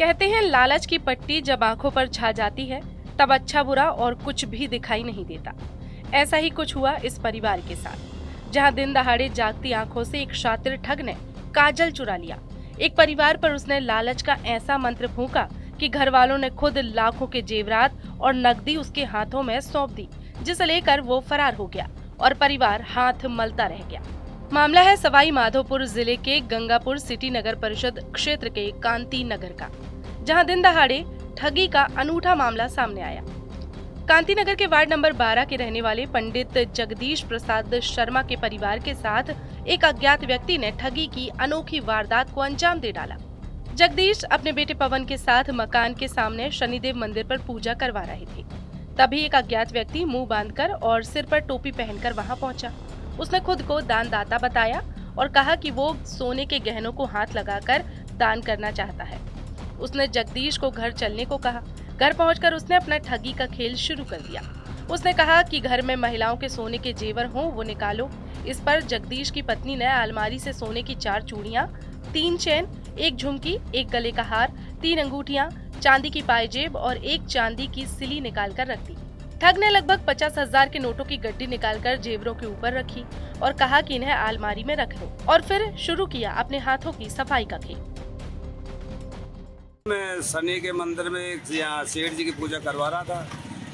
कहते हैं लालच की पट्टी जब आंखों पर छा जाती है तब अच्छा बुरा और कुछ भी दिखाई नहीं देता। ऐसा ही कुछ हुआ इस परिवार के साथ, जहां दिन दहाड़े जागती आंखों से एक शातिर ठग ने काजल चुरा लिया। एक परिवार पर उसने लालच का ऐसा मंत्र फूंका कि घर वालों ने खुद लाखों के जेवरात और नकदी उसके हाथों में सौंप दी, जिसे लेकर वो फरार हो गया और परिवार हाथ मलता रह गया। मामला है सवाई माधोपुर जिले के गंगापुर सिटी नगर परिषद क्षेत्र के कांति नगर का, जहां दिन दहाड़े ठगी का अनूठा मामला सामने आया। कांति नगर के वार्ड नंबर 12 के रहने वाले पंडित जगदीश प्रसाद शर्मा के परिवार के साथ एक अज्ञात व्यक्ति ने ठगी की अनोखी वारदात को अंजाम दे डाला। जगदीश अपने बेटे पवन के साथ मकान के सामने शनिदेव मंदिर पर पूजा करवा रहे थे। तभी एक अज्ञात व्यक्ति मुंह बांधकर और सिर पर टोपी पहनकर वहां पहुंचा। उसने खुद को दानदाता बताया और कहा कि वो सोने के गहनों को हाथ लगाकर दान करना चाहता है। उसने जगदीश को घर चलने को कहा। घर पहुंचकर उसने अपना ठगी का खेल शुरू कर दिया। उसने कहा कि घर में महिलाओं के सोने के जेवर हों वो निकालो। इस पर जगदीश की पत्नी ने अलमारी से सोने की 4 चूड़ियां, 3 चेन, 1 झुमकी, 1 गले का हार, 3 अंगूठियां, चांदी की पायजेब और 1 चांदी की सिली निकाल कर रख दी। ठग ने लगभग 50,000 के नोटों की गड्डी निकालकर जेवरों के ऊपर रखी और कहा कि इन्हें अलमारी में रख लो, और फिर शुरू किया अपने हाथों की सफाई का खेल। मैं शनि के मंदिर में यहाँ सेठ जी की पूजा करवा रहा था।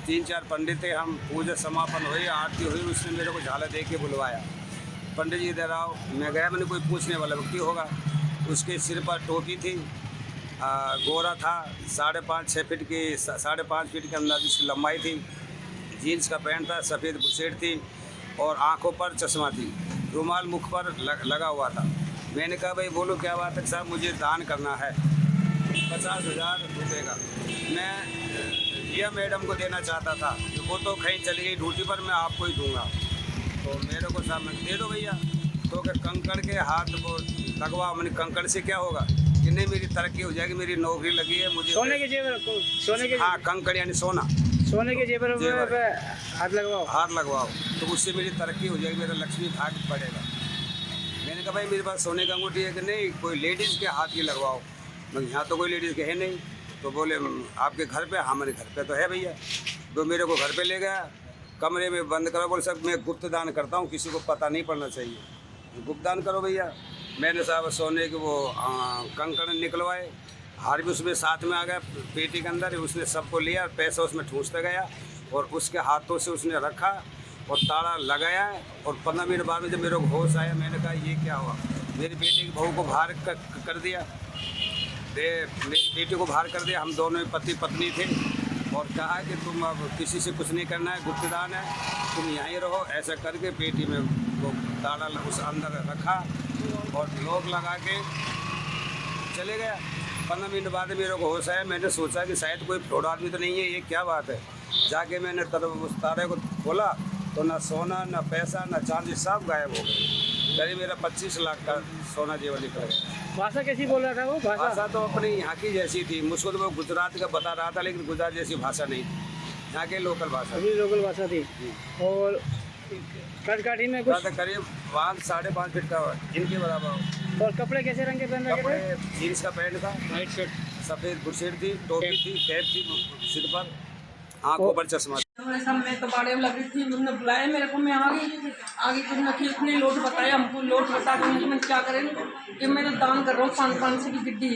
3-4 पंडित थे, हम पूजा समापन हुई, आरती हुई, उसने मेरे को झाला दे के बुलवाया। पंडित जी इधर आओ। मैं गया, मैंने कोई पूछने वाला व्यक्ति होगा। उसके सिर पर टोपी थी, गोरा था, 5.5-6 फीट की 5.5 फीट के अंदाज उसकी लंबाई थी। जीन्स का पैंट था, सफ़ेद बुशर्ट थी और आंखों पर चश्मा थी। रुमाल मुख पर लगा हुआ था। मैंने कहा भाई बोलो क्या बात है साहब, मुझे दान करना है 50,000 रुपये का। मैं यह मैडम को देना चाहता था, वो तो कहीं चली गई ड्यूटी पर, मैं आपको ही दूंगा। तो मेरे को साहब दे दो भैया। तो क्या कंकड़ के हाथ वो लगवा, मैंने कंकड़ से क्या होगा कि नहीं मेरी तरक्की हो जाएगी, मेरी नौकरी लगी है मुझे। सोने के जेवर, सोने के, हाँ कंकड़ यानी सोना, सोने के जेवर पे हाथ लगवाओ तो उससे मेरी तरक्की हो जाएगी, मेरा लक्ष्मी भाग पड़ेगा। मैंने कहा भाई मेरे पास सोने का अंगूठी है कि नहीं, कोई लेडीज़ के हाथ की लगवाओ। मैं यहाँ तो कोई लेडीज़ के है नहीं। तो बोले आपके घर पे? हाँ मेरे घर पे तो है भैया। तो मेरे को घर पे ले गया, कमरे में बंद करो। बोले सब मैं गुप्त दान करता हूँ, किसी को पता नहीं पड़ना चाहिए, गुप्त दान करो भैया। मैंने साहब सोने के वो कंकड़ निकलवाए, हार भी उसमें साथ में आ गया पेटी के अंदर। उसने सबको लिया, पैसा उसमें ठूंसता गया और उसके हाथों से उसने रखा और ताला लगाया। और 15 मिनट बाद में जब मेरे को होश आया, मैंने कहा ये क्या हुआ। मेरी बेटी की बहू को बाहर कर दिया, मेरी बेटी को बाहर कर दिया। हम दोनों पति पत्नी थे और कहा कि तुम अब किसी से कुछ नहीं करना है, गुप्तदान है, तुम यहीं रहो। ऐसा करके पेटी में वो ताला उस अंदर रखा और लॉक लगा के चले गया। 15 मिनट बाद मेरे को होश आया। मैंने सोचा कि शायद कोई फ्रॉड आदमी तो नहीं है, ये क्या बात है। जाके मैंने उस तारे को खोला तो ना सोना, ना पैसा, ना चांदी, सब गायब हो गए। करीब मेरा 25 लाख का सोना जेवर निकल गया। भाषा कैसी बोल रहा था वो? भाषा तो अपनी यहाँ की जैसी थी। मुझको तो वो गुजरात का बता रहा था, लेकिन गुजरात जैसी भाषा नहीं थी, यहाँ के लोकल भाषा। अभी लोकल भाषा थी। और कटकाठी में कुछ करीब 5-5.5 फीट का इनके बराबर हो। और कपड़े कैसे रंग के पहन रखे थे? जीन्स का पैंट था, वाइट शर्ट, सफ़ेद बुशर्ट थी, टोपी थी, कैप थी सिर पर, आंखों पर चश्मा। मैं तो बाड़े में लगी थी, उन्होंने बुलाया मेरे को। मैं आगे कुछ न किया, इतने लोट बताया हमको। लोट बता के मैं क्या करें कि मैंने दान कर रहा हूँ 500 की गिड्डी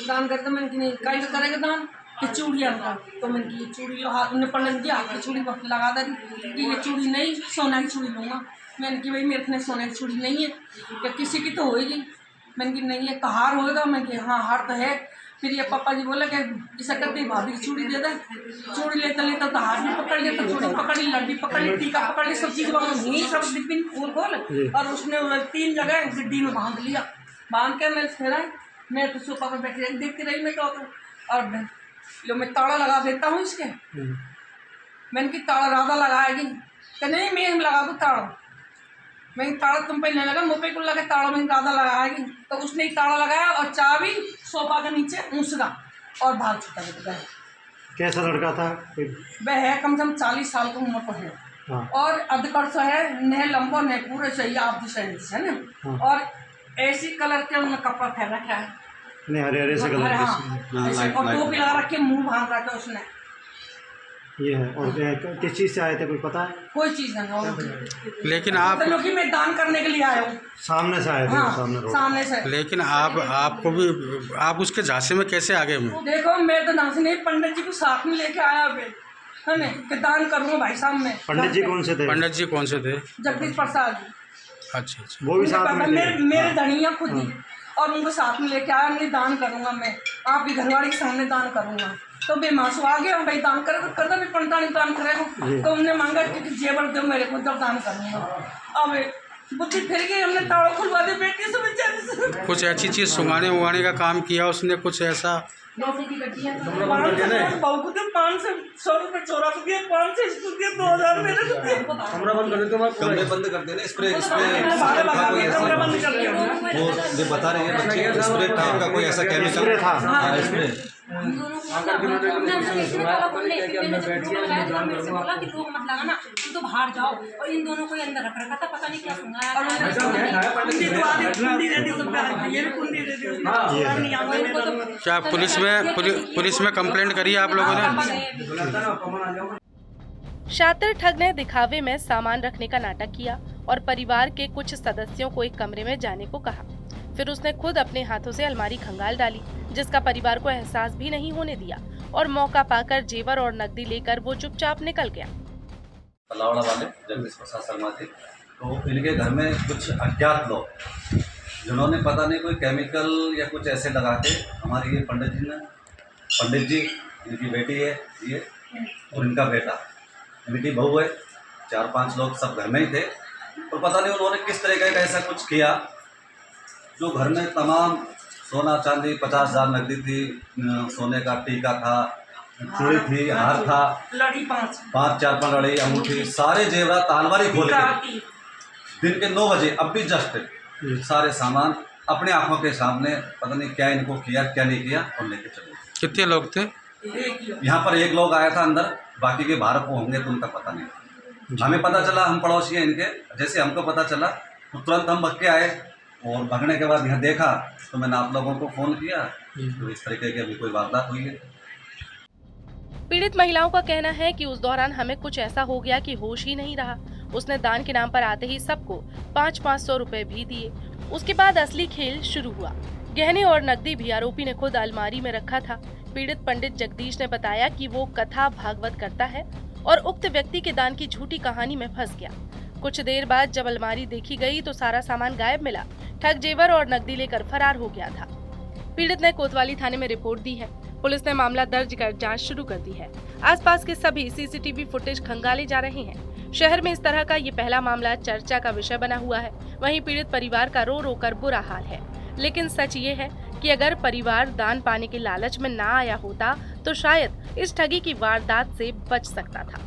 दान करते। मैंने कि नहीं कहीं तो करेगा दान कि चूड़ियाँ का। तो मैंने की चूड़ी हाथ में पलट दिया, हाथ की चूड़ी लगा दी कि ये चूड़ी नहीं, सोना की चूड़ी लूँगा। मैंने कि भाई मेरे को सोना की चूड़ी नहीं है, क्या किसी की तो होएगी। मैंने कि नहीं है, तो हार होएगा। मैं कि हाँ हार तो है। फिर ये पापा जी बोला कि ऐसा करते भाभी की चूड़ी दे दे। चूड़ी लेता लेता तो हाथ भी पकड़ लिया, तो चूड़ी पकड़ ली, लड्डी पकड़ ली, टीका पकड़ ली, सब चीज़ सब डिब्बी खोल खोल और उसने 3 जगह गिड्डी में बांध लिया। बांध के मैं फेरा, मैं तो सोफा पर बैठी रही, देखती रही मैं तो। और लो मैं ताला लगा देता हूँ इसके। मैंने कि ताला राधा लगाएगी कि नहीं, मैं लगा दूँ ताला। मैं ताला तुम पे नहीं लगा, मुँह पे को लगा ताला, मैं राधा लगाएगी। तो उसने ही ताला लगाया और चाबी सोफा के नीचे ऊँसगा और भाग छुटा गया। कैसा लड़का था? वह है कम से कम 40 साल का उम्र पर है। हाँ। और अधकर्ष है, न लंबा न पूरे सही आप सही है ना। हाँ। और ऐसी कलर के उन्होंने कपड़ा पहन रखा है नहीं, हरे हरे से कलर हाँ, ऐसे, और टोपी लगा रख के मुंह बांध रखा है उसने। ये है। और किस चीज़ से आए थे, कोई पता है? कोई चीज़ नहीं और लेकिन आप मतलब कि मैं दान करने के लिए आया हूँ। सामने से आए थे? हाँ, सामने रोड। सामने से। लेकिन आपको भी आप उसके झांसे में कैसे आ गए? मैं देखो मैं तो नाम से नहीं, पंडित जी को साथ में लेके आया बे, है ना, कि दान करूँगा भाई साहब मैं। पंडित जी कौन से थे? पंडित जी कौन से थे? जगदीश प्रसाद। अच्छा अच्छा। वो भी साथ में थे? मेरे धनिया खुद ही, और उनको साथ में लेके आया, मैं दान करूँगा, मैं आपकी घरवाली के सामने दान करूँगा। तो बेमासू आ गया भाई, दान करे तो करता भी पंडित नहीं दान करेगा। तो हमने मांगा कि जेवर दो मेरे को, जब दान करूँगा। अब बुद्धि फिर गई, हमने ताला खुलवा दे बेटी से बेचारे से। कुछ ऐसी चीज़ सुंघाने उगाने का काम किया उसने, कुछ ऐसा? बहू को तो 500 रुपये चोरा को दिया, 500 इसको दिया, 2000 मेरे को दिया। कमरा बंद कर देते, कमरे बंद कर देना, स्प्रे भागा लगा के कमरा बंद कर दिया। वो जो बता रहे हैं बच्चे, स्प्रे टाइप का कोई ऐसा केमिकल स्प्रे था? हाँ, स्प्रे। तो बाहर जाओ, और इन दोनों को अंदर रख रखा था, पता नहीं क्या सुना। क्या पुलिस में कंप्लेंट करी आप लोगों ने? शातिर ठग ने दिखावे में सामान रखने का नाटक किया और परिवार के कुछ सदस्यों को एक कमरे में जाने को कहा। फिर उसने खुद अपने हाथों से अलमारी खंगाल डाली, जिसका परिवार को एहसास भी नहीं होने दिया, और मौका पाकर जेवर और नकदी लेकर वो चुपचाप निकल गया। पलावड़ा वाले जगदीश प्रसाद शर्मा थे, तो इनके घर में कुछ अज्ञात लोग जिन्होंने पता नहीं कोई केमिकल या कुछ ऐसे लगा के हमारे ये पंडित जी इनकी बेटी है ये, और इनका बेटा, इनकी बहू है, 4-5 लोग सब घर में ही थे। और पता नहीं उन्होंने किस तरीके का ऐसा कुछ किया, जो घर में तमाम सोना चांदी 50,000 नकदी थी, सोने का टीका था, चूड़ी थी, हार था, लड़ी 5 4 लड़ी, अंगूठी, सारे जेवरात तालवारी खोल के दिन के 9 बजे अब भी जस्ट सारे सामान अपने आंखों के सामने, पता नहीं क्या इनको किया क्या नहीं किया, और लेके चले गए। कितने लोग थे? यहाँ पर एक लोग आया था अंदर, बाकी के बाहर को होंगे तो उनका पता नहीं। हमें पता चला, हम पड़ोसी हैं इनके, जैसे हमको पता चला तो तुरंत हम भग के आए, और भगने के बाद यहाँ देखा तो मैंने आप लोगों को फ़ोन किया, तो इस तरीके की अभी कोई वारदात हुई है। पीड़ित महिलाओं का कहना है कि उस दौरान हमें कुछ ऐसा हो गया कि होश ही नहीं रहा। उसने दान के नाम पर आते ही सबको 500 रुपए भी दिए। उसके बाद असली खेल शुरू हुआ। गहने और नकदी भी आरोपी ने खुद अलमारी में रखा था। पीड़ित पंडित जगदीश ने बताया कि वो कथा भागवत करता है और उक्त व्यक्ति के दान की झूठी कहानी में फंस गया। कुछ देर बाद जब अलमारी देखी गई तो सारा सामान गायब मिला। ठग जेवर और नकदी लेकर फरार हो गया था। पीड़ित ने कोतवाली थाने में रिपोर्ट दी है। पुलिस ने मामला दर्ज कर जांच शुरू कर दी है। आसपास के सभी सीसीटीवी फुटेज खंगाले जा रहे हैं। शहर में इस तरह का ये पहला मामला चर्चा का विषय बना हुआ है। वहीं पीड़ित परिवार का रो रो कर बुरा हाल है। लेकिन सच ये है कि अगर परिवार दान पाने के लालच में ना आया होता तो शायद इस ठगी की वारदात से बच सकता था।